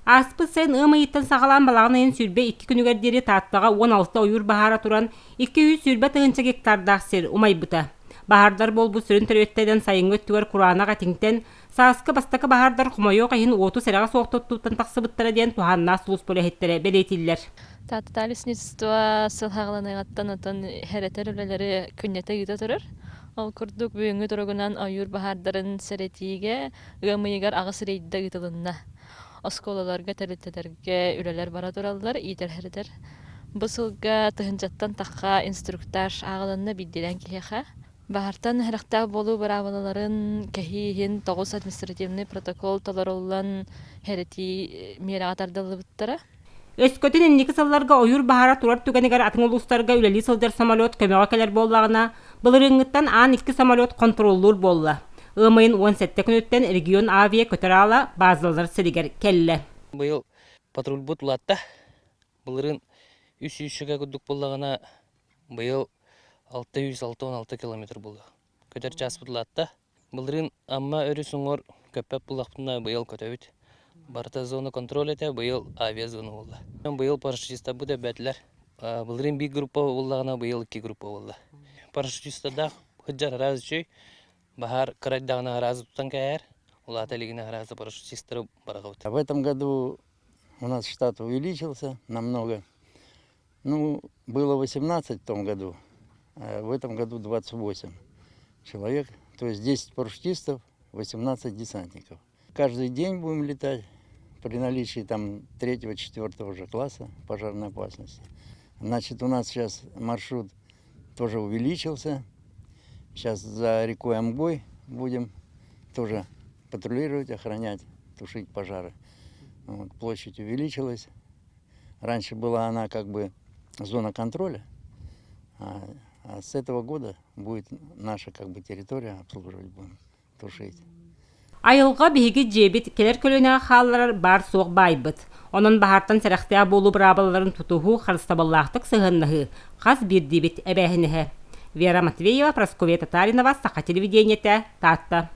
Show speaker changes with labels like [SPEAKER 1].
[SPEAKER 1] Аспы sen ымайыттан сағалан балағын сүрбе 2 күнігердері таттаға 16 ойыр бағара туран 200 сүрбе тығынча гектардақ сер умай бұта. Бағардар бол бұл сүрін түреттеден сайыңғы өттігер құранаға теңтен, саскы бастақы бағардар құмайо қайын 30 сәраға соқтыттуттан тақсы бұттара ден туғанна сұлыс болы хеттері белетілдер.
[SPEAKER 2] Татытали снизство сылхағыланайғаттан отын хәрәтер өлелері күннеті үйді тұрыр. Ол күрдік бүйіңі тұрғынан ойыр бағардарын сәретиге ғымыйығар ағыс рейді ұйтылынна. Осколаларга тәреттелерге үлелер бара тураллар, итер хәрдер. Бысылга тыһынчаттан таққа инструктаж ағылынны биддилен кеха. Бахартан хәрәхтә болу барабаларын кәһиһин 9 административный протокол толороллан хәрети мирага тардылы буттара.
[SPEAKER 1] Өскөтін инники сылларга ойыр бағара турар түгенегер атын улустарга үлели сылдар самолет көмеға келер боллағына, былырыңыттан Ан-2 самолет контроллур болла. Ымайын 17 күнөттен регион авиа көтөрала базалар сиригер келле.
[SPEAKER 3] Быйыл патруль бут улатта. Былырын 300-га күдүк боллагана быйыл 616 километр болду. Көтөр час бут улатта. Былырын амма өрү соңор көппеп булактына быйыл көтөбүт. Барта зона контроль эте быйыл авиа зона болду. Быйыл парашютиста буде бәтләр. Былырын бир группа боллагана быйыл 2 группа болду. Парашютистада хыджар раз чөй Бахар Караддагна разу танкер, улателигина разу парашютисты барагут.
[SPEAKER 4] В этом году у нас штат увеличился намного. Ну, было 18 в том году, а в этом году 28 человек. То есть 10 парашютистов, 18 десантников. Каждый день будем летать при наличии там 3-4 уже класса пожарной опасности. Значит, у нас сейчас маршрут тоже увеличился. Сейчас за рекой Амбой будем тоже патрулировать, охранять, тушить пожары. Вот, площадь увеличилась. Раньше была она как бы зона контроля, а с этого года будет наша как бы территория обслуживать, будем тушить.
[SPEAKER 1] Айылға биһиги жебит келер көлөнө халлар бар соқ байбыт. Онун бахартан сәрәхтә болу брабаларын тутуху харстабаллахтык сыгыннахы. Қаз бирдибит әбәһинеһе. Вера Матвеева, Прасковья Татаринова, Саха телевидениете, Татта.